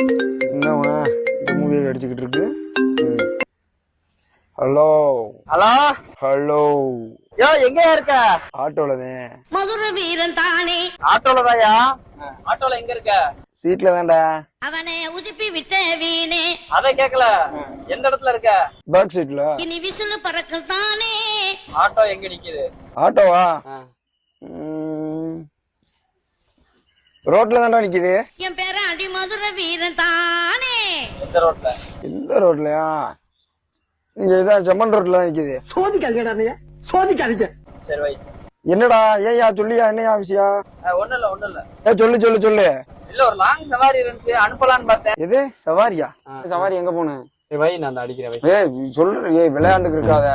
என்னவா இந்த மூவியை அடிச்சுக்கிட்டு இருக்கு. ஹலோ ஹலோ ஹலோ, யோ எங்க இருக்க? ஆட்டோலதான். மதுர வீரன் தானே ஆட்டோல தாயா? ஆட்டோல எங்க இருக்க? சீட்ல தான்டா. அவனை உசுப்பி விட்ட வீணே அத கேக்கல, எந்த இடத்துல இருக்க? பேக் சீட்ல. இனி விசிலு பறக்கும் தானே. ஆட்டோ எங்க நிக்குது? ஆட்டோவா? ரோட்ல தான்டா நிக்குது. என் பேர அடி மதுர வீரன் தானே. எந்த ரோட்ல? எந்த ரோட்லயா? இங்க இதான் செம்மன் ரோட்ல தான் நிக்குது. சோதிக்காதீங்க. சரி வை. என்னடா ஏயா சொல்லியா, என்னையா விஷயம்? ஒண்ணு இல்ல ஒண்ணு இல்ல. சொல்லு சொல்லு சொல்லு. இல்ல ஒரு லாங் சவாரி இருந்துச்சு, அனுப்பலான்னு பார்த்தேன். எது சவாரியா? சவாரி எங்க போன? வை, நான் அடிக்கிறேன். ஏய் சொல்ற, ஏய் விளையாண்டுக்கு இருக்காத.